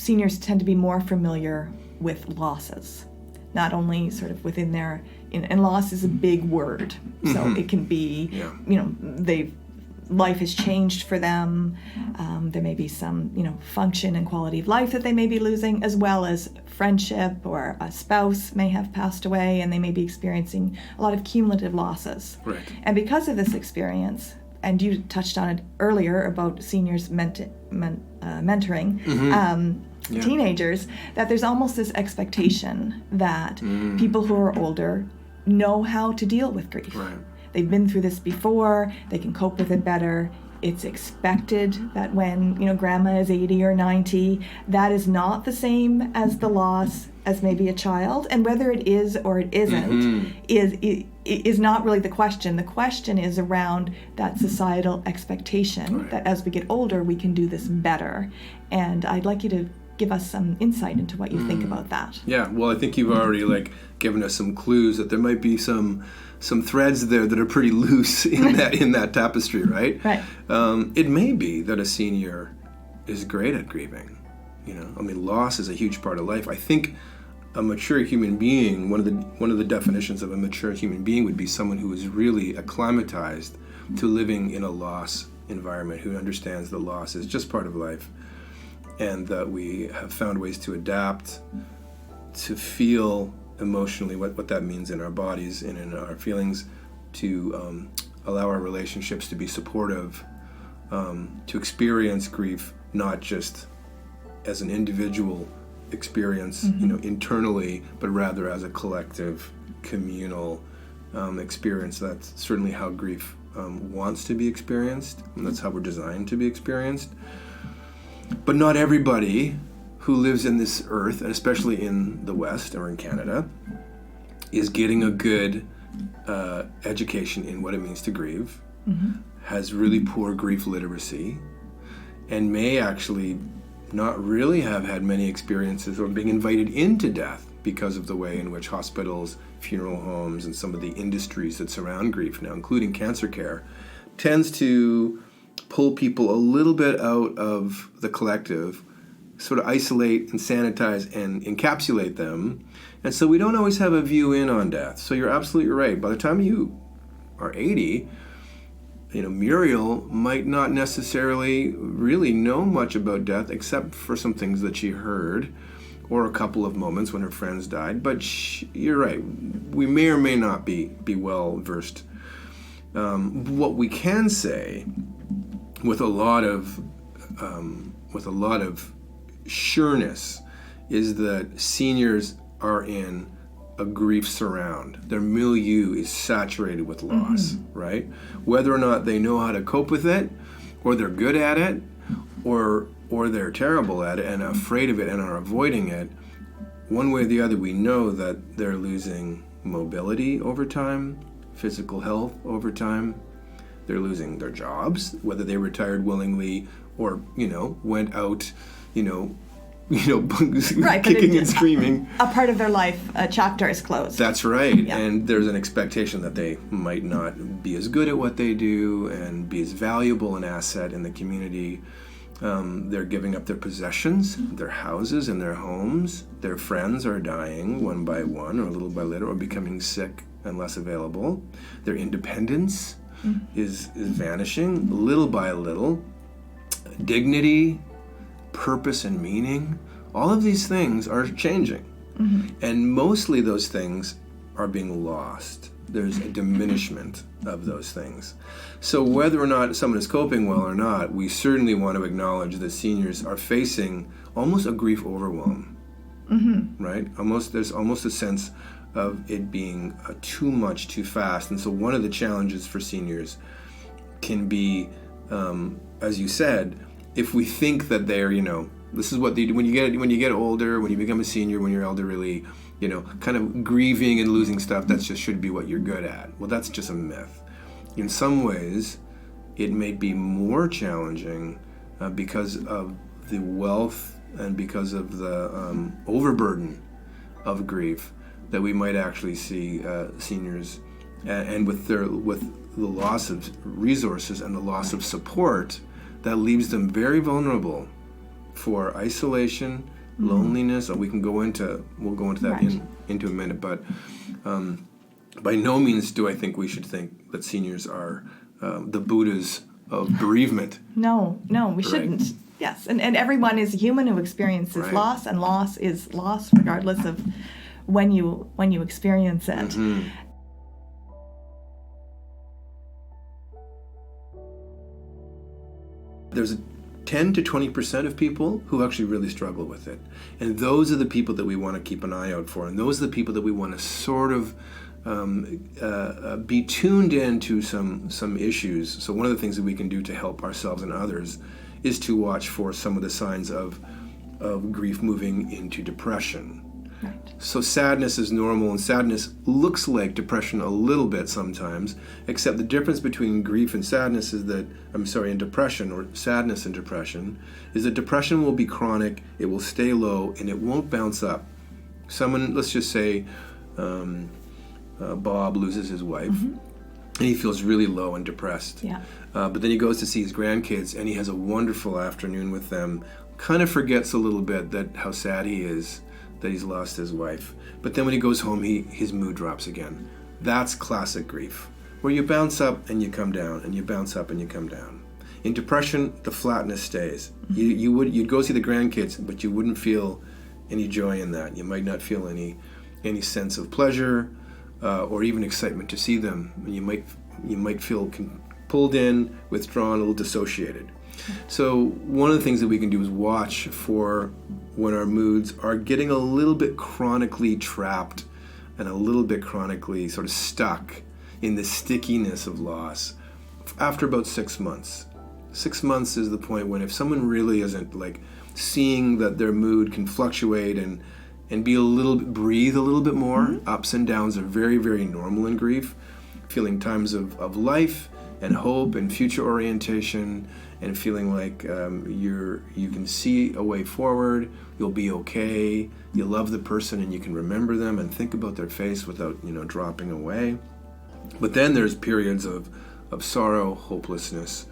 seniors tend to be more familiar with losses, not only sort of within their, and loss is a big word. So it can be, life has changed for them. There may be some, function and quality of life that they may be losing, as well as friendship, or a spouse may have passed away and they may be experiencing a lot of cumulative losses. Right. And because of this experience, and you touched on it earlier about seniors mentoring teenagers, that there's almost this expectation that people who are older know how to deal with grief. Right. They've been through this before, they can cope with it better. It's expected that when, grandma is 80 or 90, that is not the same as the loss as maybe a child. And whether it is or it isn't is not really the question. The question is around that societal expectation that as we get older, we can do this better. And I'd like you to give us some insight into what you think about that. Yeah, well, I think you've already given us some clues that there might be some threads there that are pretty loose in that tapestry, right? Right. It may be that a senior is great at grieving. Loss is a huge part of life. I think a mature human being, one of the definitions of a mature human being would be someone who is really acclimatized to living in a loss environment, who understands that loss is just part of life, and that we have found ways to adapt, to feel emotionally what that means in our bodies and in our feelings, to allow our relationships to be supportive, to experience grief not just as an individual experience, internally, but rather as a collective, communal experience. That's certainly how grief wants to be experienced, and that's how we're designed to be experienced. But not everybody who lives in this earth, and especially in the West or in Canada, is getting a good education in what it means to grieve, has really poor grief literacy, and may actually not really have had many experiences or being invited into death because of the way in which hospitals, funeral homes, and some of the industries that surround grief now, including cancer care, tends to pull people a little bit out of the collective, sort of isolate and sanitize and encapsulate them. And so we don't always have a view in on death. So you're absolutely right. By the time you are 80, Muriel might not necessarily really know much about death except for some things that she heard or a couple of moments when her friends died. But you're right. We may or may not be well versed. What we can say with a lot of sureness is that seniors are in a grief surround. Their milieu is saturated with loss, right? Whether or not they know how to cope with it, or they're good at it, or they're terrible at it and afraid of it and are avoiding it, one way or the other, we know that they're losing mobility over time, physical health over time. They're losing their jobs, whether they retired willingly or, went out, kicking and screaming. A part of their life, a chapter is closed. That's right. Yeah. And there's an expectation that they might not be as good at what they do and be as valuable an asset in the community. They're giving up their possessions, their houses and their homes. Their friends are dying one by one or little by little, or becoming sick and less available. Their independence is vanishing little by little. Dignity, purpose, and meaning, all of these things are changing. And mostly those things are being lost. There's a diminishment of those things. So whether or not someone is coping well or not, we certainly want to acknowledge that seniors are facing almost a grief overwhelm, right? There's almost a sense of it being too much, too fast. And so one of the challenges for seniors can be, as you said, if we think that they're, this is what they do when you get older, when you become a senior, when you're elderly, kind of grieving and losing stuff, that just should be what you're good at. Well, that's just a myth. In some ways, it may be more challenging because of the wealth and because of the overburden of grief that we might actually see seniors, and with the loss of resources and the loss of support, that leaves them very vulnerable for isolation, loneliness. We'll go into that Right. into a minute, but by no means do I think we should think that seniors are the Buddhas of bereavement. No, we shouldn't. Yes, and everyone is human who experiences Right. loss, and loss is loss regardless of when you experience it. Mm-hmm. There's a 10 to 20% of people who actually really struggle with it. And those are the people that we want to keep an eye out for. And those are the people that we want to sort of be tuned into some issues. So one of the things that we can do to help ourselves and others is to watch for some of the signs of grief moving into depression. Right. So sadness is normal, and sadness looks like depression a little bit sometimes, except the difference between grief and sadness is that, and depression, or sadness and depression, is that depression will be chronic, it will stay low, and it won't bounce up. Someone, let's just say, Bob loses his wife, and he feels really low and depressed. Yeah. But then he goes to see his grandkids, and he has a wonderful afternoon with them, kind of forgets a little bit that how sad he is that he's lost his wife. But then when he goes home, his mood drops again. That's classic grief, where you bounce up and you come down, and you bounce up and you come down. In depression, the flatness stays. You'd go see the grandkids, but you wouldn't feel any joy in that. You might not feel any sense of pleasure or even excitement to see them. You might feel pulled in, withdrawn, a little dissociated. So one of the things that we can do is watch for when our moods are getting a little bit chronically trapped and a little bit chronically sort of stuck in the stickiness of loss after about 6 months. 6 months is the point when if someone really isn't like seeing that their mood can fluctuate and breathe a little bit more. Ups and downs are very, very normal in grief. Feeling times of life and hope and future orientation, and feeling like you can see a way forward, you'll be okay, you love the person and you can remember them and think about their face without dropping away. But then there's periods of sorrow, hopelessness,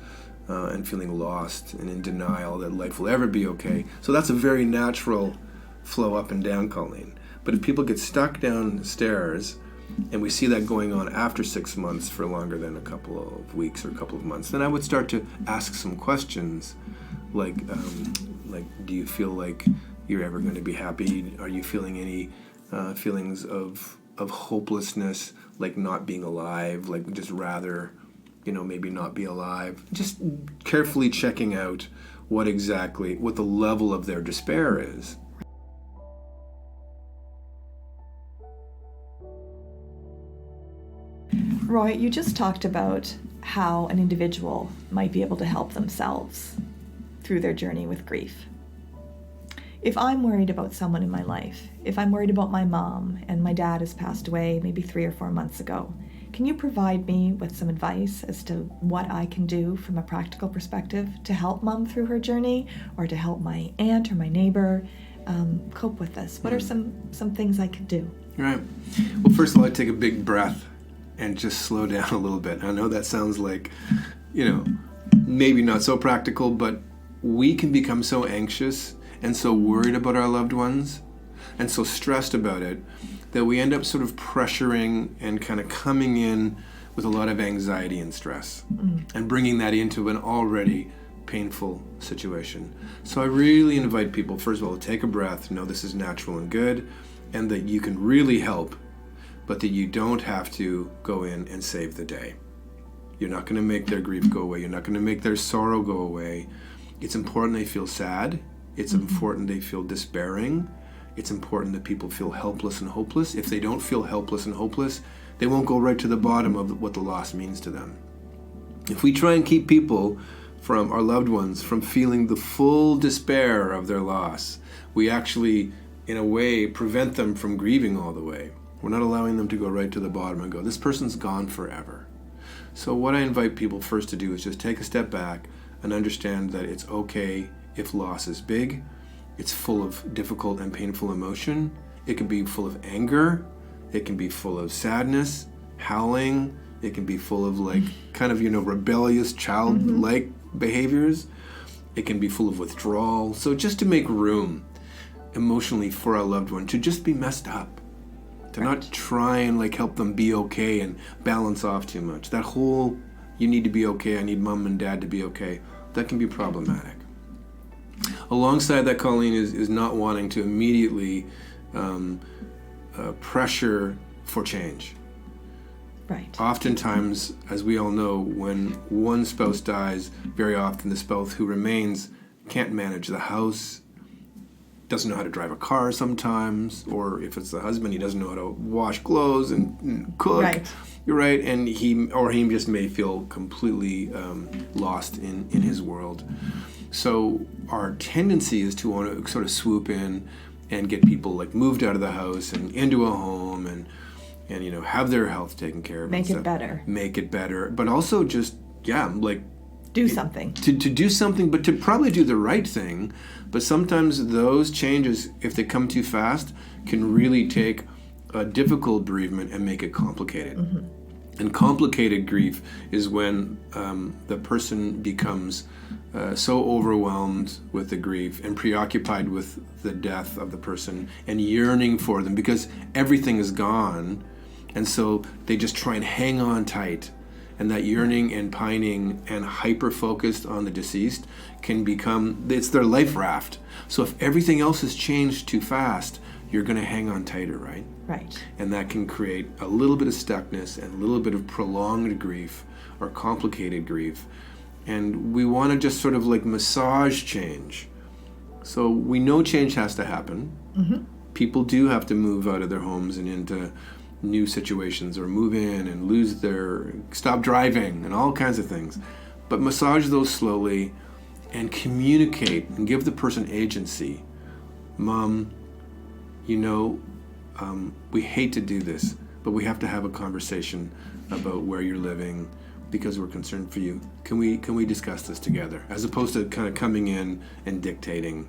and feeling lost and in denial that life will ever be okay. So that's a very natural flow up and down, Colleen. But if people get stuck downstairs, and we see that going on after 6 months for longer than a couple of weeks or a couple of months, then I would start to ask some questions like do you feel like you're ever going to be happy? Are you feeling any feelings of hopelessness, like not being alive, like just rather maybe not be alive? Just carefully checking out what the level of their despair is. Roy, you just talked about how an individual might be able to help themselves through their journey with grief. If I'm worried about someone in my life, if I'm worried about my mom and my dad has passed away maybe 3 or 4 months ago, can you provide me with some advice as to what I can do from a practical perspective to help Mom through her journey, or to help my aunt or my neighbor cope with this? What are some things I could do? Right. Well, first of all, I'd take a big breath and just slow down a little bit. I know that sounds like, maybe not so practical, but we can become so anxious and so worried about our loved ones and so stressed about it that we end up sort of pressuring and kind of coming in with a lot of anxiety and stress and bringing that into an already painful situation. So I really invite people, first of all, to take a breath, know this is natural and good, and that you can really help, but that you don't have to go in and save the day. You're not going to make their grief go away. You're not going to make their sorrow go away. It's important they feel sad. It's important they feel despairing. It's important that people feel helpless and hopeless. If they don't feel helpless and hopeless, they won't go right to the bottom of what the loss means to them. If we try and keep people from our loved ones from feeling the full despair of their loss, we actually, in a way, prevent them from grieving all the way. We're not allowing them to go right to the bottom and go, this person's gone forever. So what I invite people first to do is just take a step back and understand that it's okay if loss is big. It's full of difficult and painful emotion. It can be full of anger. It can be full of sadness, howling. It can be full of rebellious childlike behaviors. It can be full of withdrawal. So just to make room emotionally for our loved one to just be messed up, to not try and like help them be okay and balance off too much. That whole, you need to be okay, I need mom and dad to be okay, that can be problematic. Alongside that, Colleen, is not wanting to immediately pressure for change. Right. Oftentimes, as we all know, when one spouse dies, very often the spouse who remains can't manage the house, doesn't know how to drive a car sometimes, or if it's the husband, he doesn't know how to wash clothes and cook. Right. You're right, and he just may feel completely lost in his world. So our tendency is to want to sort of swoop in and get people like moved out of the house and into a home and have their health taken care of. Make it better. Make it better, but also just do something. To do something, but to probably do the right thing. But sometimes those changes, if they come too fast, can really take a difficult bereavement and make it complicated. Mm-hmm. And complicated grief is when the person becomes so overwhelmed with the grief and preoccupied with the death of the person and yearning for them because everything is gone. And so they just try and hang on tight. And that yearning and pining and hyper-focused on the deceased can become, it's their life raft. So if everything else has changed too fast, you're going to hang on tighter, right? Right. And that can create a little bit of stuckness and a little bit of prolonged grief or complicated grief. And we want to just sort of like massage change. So we know change has to happen. Mm-hmm. People do have to move out of their homes and into new situations or move in and stop driving and all kinds of things. But massage those slowly and communicate and give the person agency. Mom, we hate to do this, but we have to have a conversation about where you're living because we're concerned for you. Can we discuss this together? As opposed to kind of coming in and dictating.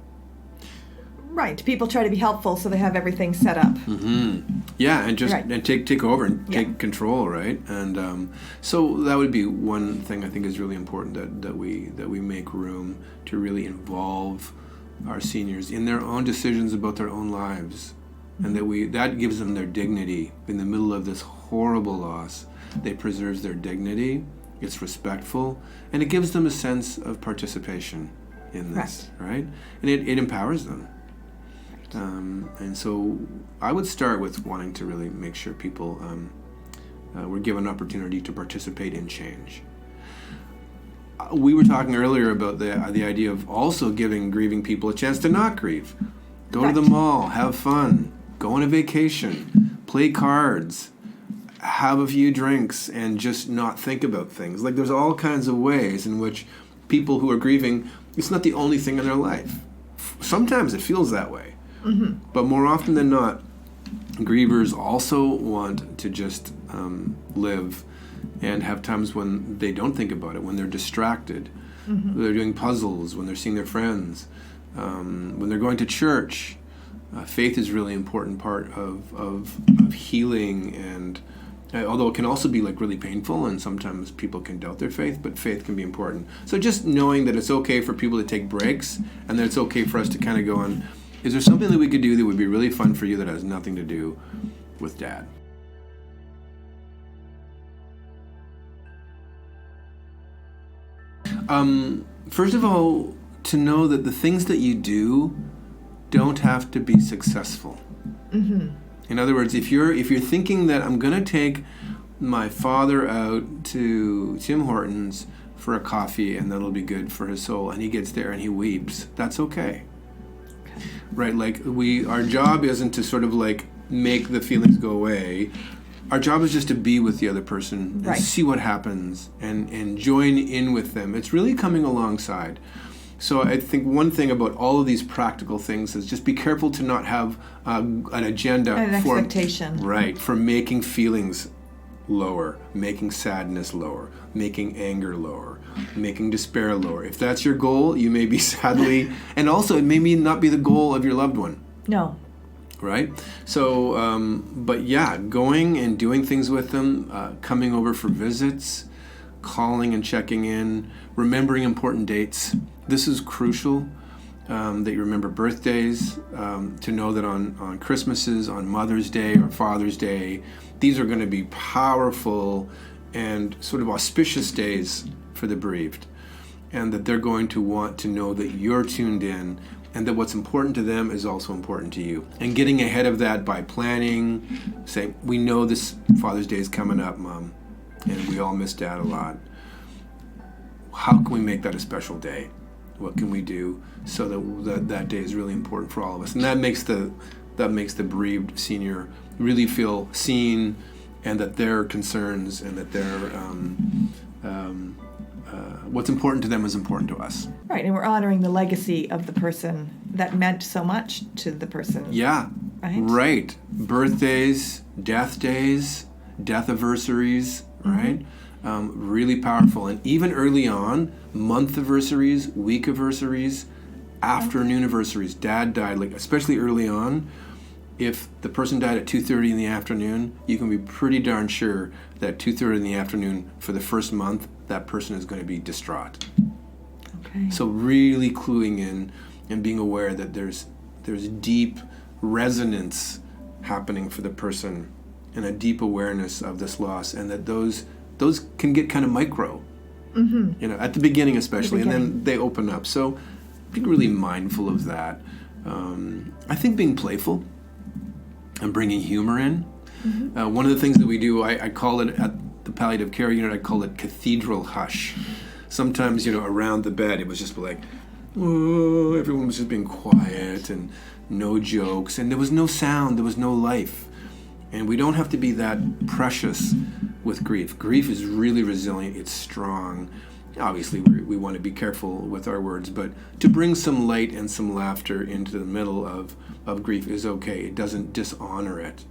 Right. People try to be helpful so they have everything set up. Mm-hmm. Yeah, and just and take over and take control, right? And so that would be one thing I think is really important that we make room to really involve our seniors in their own decisions about their own lives, and that gives them their dignity in the middle of this horrible loss. They preserves their dignity. It's respectful, and it gives them a sense of participation in this, right? And it empowers them. And so I would start with wanting to really make sure people were given an opportunity to participate in change. We were talking earlier about the idea of also giving grieving people a chance to not grieve. Go to the mall, have fun, go on a vacation, play cards, have a few drinks, and just not think about things. Like there's all kinds of ways in which people who are grieving, it's not the only thing in their life. Sometimes it feels that way. Mm-hmm. But more often than not, grievers also want to just live and have times when they don't think about it, when they're distracted, they're doing puzzles, when they're seeing their friends, when they're going to church. Faith is a really important part of healing, and although it can also be like really painful and sometimes people can doubt their faith, but faith can be important. So just knowing that it's okay for people to take breaks and that it's okay for us to kind of go on, is there something that we could do that would be really fun for you that has nothing to do with Dad? First of all, to know that the things that you do don't have to be successful. Mm-hmm. In other words, if you're thinking that I'm going to take my father out to Tim Hortons for a coffee and that'll be good for his soul, and he gets there and he weeps, that's okay. Right, like our job isn't to sort of like make the feelings go away. Our job is just to be with the other person and see what happens and join in with them. It's really coming alongside. So I think one thing about all of these practical things is just be careful to not have an agenda for expectation. Right, for making feelings lower, making sadness lower, making anger lower, making despair lower. If that's your goal, you may be sadly, and also it may not be the goal of your loved one. No. Right? So, but yeah, going and doing things with them, coming over for visits, calling and checking in, remembering important dates. This is crucial, that you remember birthdays, to know that on Christmases, on Mother's Day or Father's Day, these are going to be powerful and sort of auspicious days for the bereaved, and that they're going to want to know that you're tuned in and that what's important to them is also important to you. And getting ahead of that by planning, saying, we know this Father's Day is coming up, Mom, and we all miss Dad a lot. How can we make that a special day? What can we do so that day is really important for all of us? And that makes the bereaved senior really feel seen, and that their concerns and that their what's important to them is important to us. Right, and we're honoring the legacy of the person that meant so much to the person. Yeah, right. Birthdays, death days, death anniversaries, right? Really powerful. And even early on, month anniversaries, week anniversaries, afternoon anniversaries. Dad died, like especially early on. If the person died at 2:30 in the afternoon, you can be pretty darn sure that 2:30 in the afternoon for the first month, that person is going to be distraught. Okay. So really cluing in and being aware that there's deep resonance happening for the person, and a deep awareness of this loss, and that those can get kind of micro, at the beginning especially, and then they open up. So being really mindful of that. I think being playful and bringing humor in. One of the things that we do, I call it at the palliative care unit, I call it cathedral hush. Sometimes, around the bed, it was just like, whoa, everyone was just being quiet and no jokes, and there was no sound, there was no life. And we don't have to be that precious with grief. Grief is really resilient, it's strong. Obviously, we want to be careful with our words, but to bring some light and some laughter into the middle of grief is okay. It doesn't dishonor it,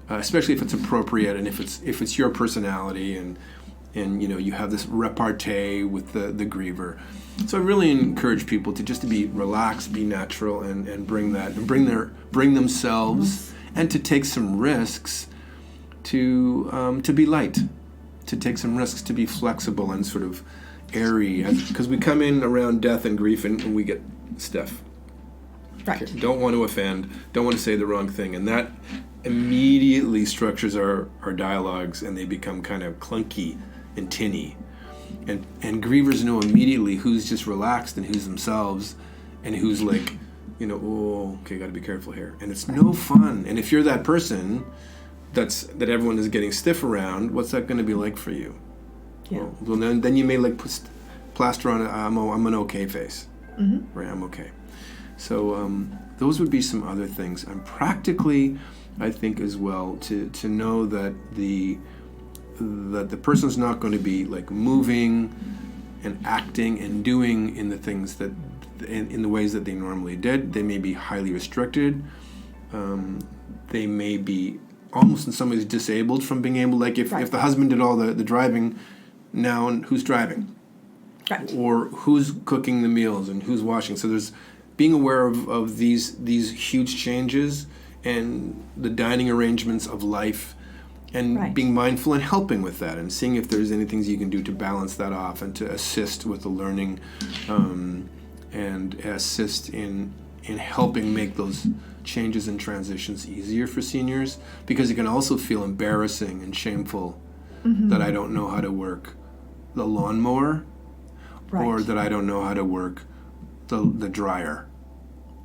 especially if it's appropriate and if it's your personality and you have this repartee with the griever. So I really encourage people to be relaxed, be natural, and bring themselves, and to take some risks to be light, to take some risks to be flexible and sort of airy, because we come in around death and grief and we get stiff. Right. Okay, don't want to offend, don't want to say the wrong thing, and that immediately structures our dialogues, and they become kind of clunky and tinny. And grievers know immediately who's just relaxed and who's themselves, and who's like, oh, okay, got to be careful here. And it's no fun. And if you're that person that everyone is getting stiff around, what's that going to be like for you? Yeah. Well, then you may put plaster on I'm an okay face. Right, I'm okay. So those would be some other things. And practically, I think as well, to know that the person's not going to be like moving and acting and doing in the things that in the ways that they normally did. They may be highly restricted. They may be almost in some ways disabled from being able, like if the husband did all the driving, now who's driving? Right. Or who's cooking the meals and who's washing. So there's being aware of these huge changes and the dining arrangements of life, and being mindful and helping with that, and seeing if there's any things you can do to balance that off and to assist with the learning, and assist in helping make those changes and transitions easier for seniors, because it can also feel embarrassing and shameful that I don't know how to work the lawnmower, or that I don't know how to work the dryer.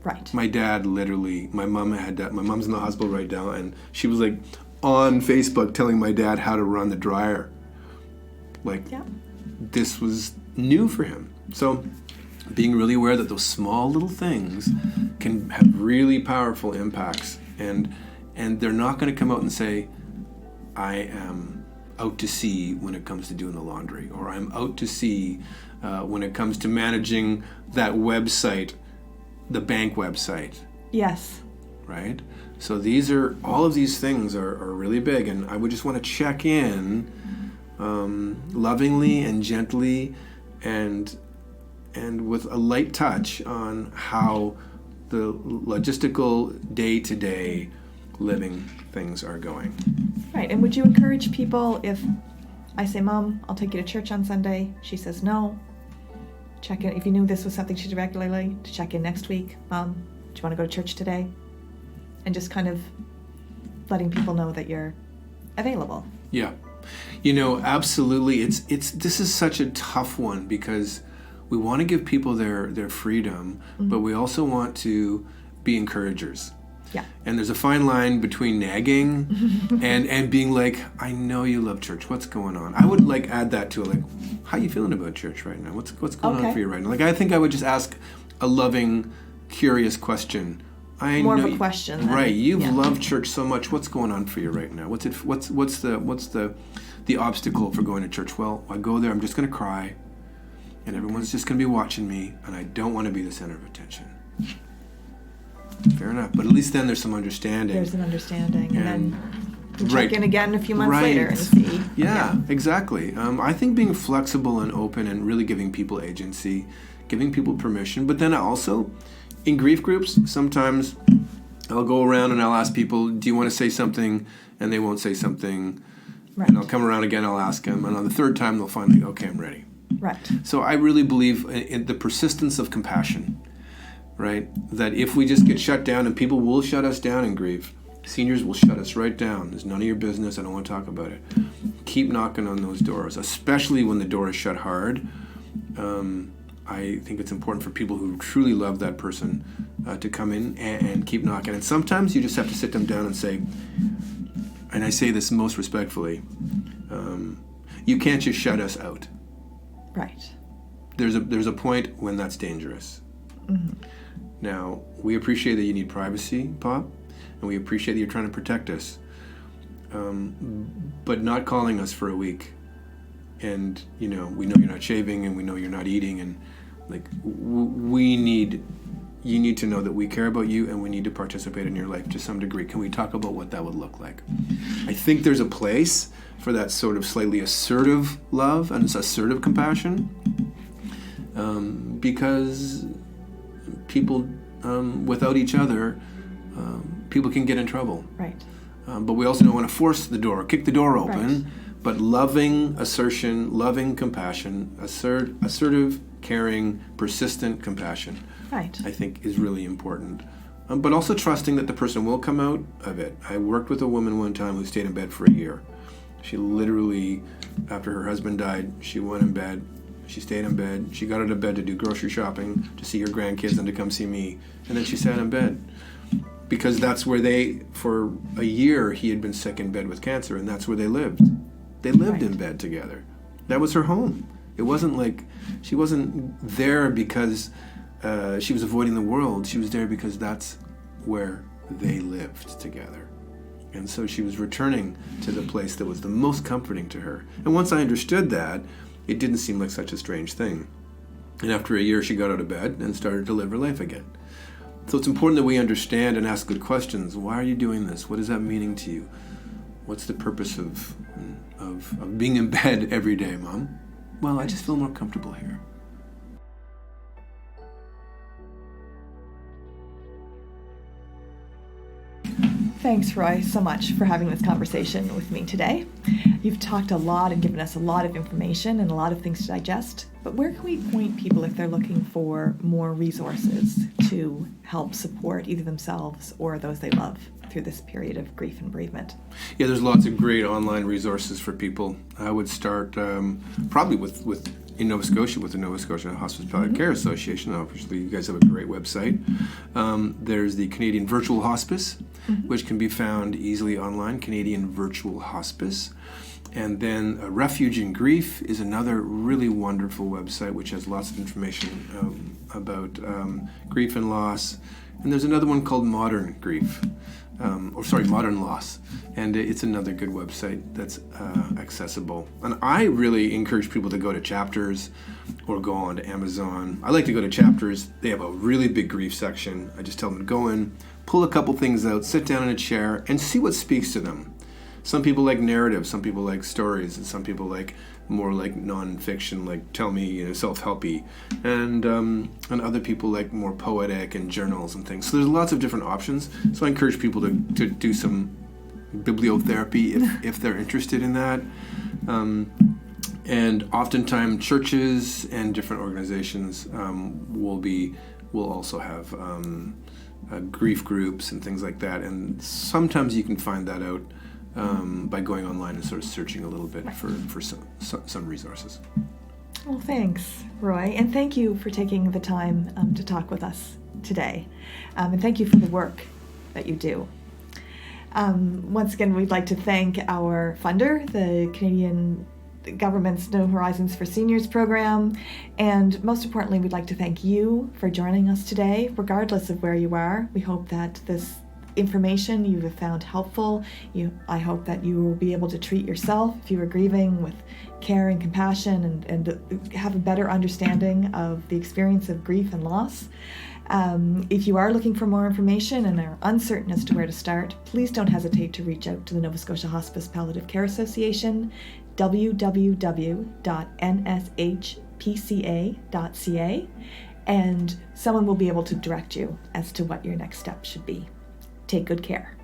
Right. My dad literally, my mom had that. My mom's in the hospital right now, and she was like on Facebook telling my dad how to run the dryer. This was new for him. So being really aware that those small little things can have really powerful impacts, and they're not going to come out and say, I am out to sea when it comes to doing the laundry, or I'm out to sea when it comes to managing that website, the bank website. Yes. Right? So all of these things are really big, and I would just want to check in lovingly and gently and with a light touch on how the logistical day-to-day living things are going. Right, and would you encourage people, if I say, Mom, I'll take you to church on Sunday. She says no. Check in. If you knew this was something she did regularly, to check in next week. Mom, do you want to go to church today? And just kind of letting people know that you're available. Yeah. Absolutely. This is such a tough one because we want to give people their freedom, but we also want to be encouragers. Yeah. And there's a fine line between nagging and being like, I know you love church. What's going on? I would add that to it, how you feeling about church right now? What's going on for you right now? I think I would just ask a loving, curious question. More of a question. Right. You've loved church so much. What's going on for you right now? What's the obstacle for going to church? Well, I go there, I'm just going to cry, and everyone's just going to be watching me, and I don't want to be the center of attention. Fair enough. But at least then there's some understanding. There's an understanding. And then you check in again a few months later and see. Yeah, exactly. I think being flexible and open and really giving people agency, giving people permission. But then also, in grief groups, sometimes I'll go around and I'll ask people, do you want to say something? And they won't say something. Right. And I'll come around again, I'll ask them. And on the third time, they'll finally go, okay, I'm ready. Right. So I really believe in the persistence of compassion. Right? That if we just get shut down, and people will shut us down in grief, seniors will shut us right down. There's none of your business. I don't want to talk about it. Keep knocking on those doors, especially when the door is shut hard. I think it's important for people who truly love that person to come in and keep knocking. And sometimes you just have to sit them down and say, and I say this most respectfully, you can't just shut us out. Right. There's a point when that's dangerous. Mm-hmm. Now, we appreciate that you need privacy, Pop, and we appreciate that you're trying to protect us, but not calling us for a week. And, we know you're not shaving, and we know you're not eating, and, you need to know that we care about you, and we need to participate in your life to some degree. Can we talk about what that would look like? I think there's a place for that sort of slightly assertive love and assertive compassion, because people, without each other, people can get in trouble. Right. But we also don't want to force the door, kick the door open. Right. But loving assertion, loving compassion, assertive, caring, persistent compassion, right, I think is really important. But also trusting that the person will come out of it. I worked with a woman one time who stayed in bed for a year. She literally, after her husband died, she went in bed. She stayed in bed. She got out of bed to do grocery shopping, to see her grandkids, and to come see me. And then she sat in bed. Because that's where for a year, he had been sick in bed with cancer, and that's where they lived. They lived in bed together. That was her home. It wasn't like, she wasn't there because she was avoiding the world. She was there because that's where they lived together. And so she was returning to the place that was the most comforting to her. And once I understood that, it didn't seem like such a strange thing. And after a year, she got out of bed and started to live her life again. So it's important that we understand and ask good questions. Why are you doing this? What is that meaning to you? What's the purpose of being in bed every day, Mom? Well, I just feel more comfortable here. Thanks, Roy, so much for having this conversation with me today. You've talked a lot and given us a lot of information and a lot of things to digest, but where can we point people if they're looking for more resources to help support either themselves or those they love through this period of grief and bereavement? Yeah, there's lots of great online resources for people. I would start probably with in Nova Scotia with the Nova Scotia Hospice Palliative Care Association. Obviously, you guys have a great website. There's the Canadian Virtual Hospice, which can be found easily online, Canadian Virtual Hospice. And then Refuge in Grief is another really wonderful website which has lots of information about grief and loss. And there's another one called Modern Grief. Modern Loss, and it's another good website that's accessible. And I really encourage people to go to Chapters or go on to Amazon. I like to go to Chapters. They have a really big grief section. I just tell them to go in, pull a couple things out, sit down in a chair, and see what speaks to them. Some people like narrative, some people like stories, and some people like more like non-fiction, like tell me, self-helpy, and other people like more poetic and journals and things. So there's lots of different options. So I encourage people to do some bibliotherapy if they're interested in that. And oftentimes churches and different organizations will also have grief groups and things like that. And sometimes you can find that out by going online and sort of searching a little bit for some resources. Well, thanks, Roy. And thank you for taking the time to talk with us today. And thank you for the work that you do. Once again, we'd like to thank our funder, the Canadian government's No Horizons for Seniors program, and most importantly, we'd like to thank you for joining us today, regardless of where you are. We hope that this information you have found helpful. I hope that you will be able to treat yourself if you are grieving with care and compassion and have a better understanding of the experience of grief and loss. If you are looking for more information and are uncertain as to where to start, please don't hesitate to reach out to the Nova Scotia Hospice Palliative Care Association, www.nshpca.ca, and someone will be able to direct you as to what your next step should be. Take good care.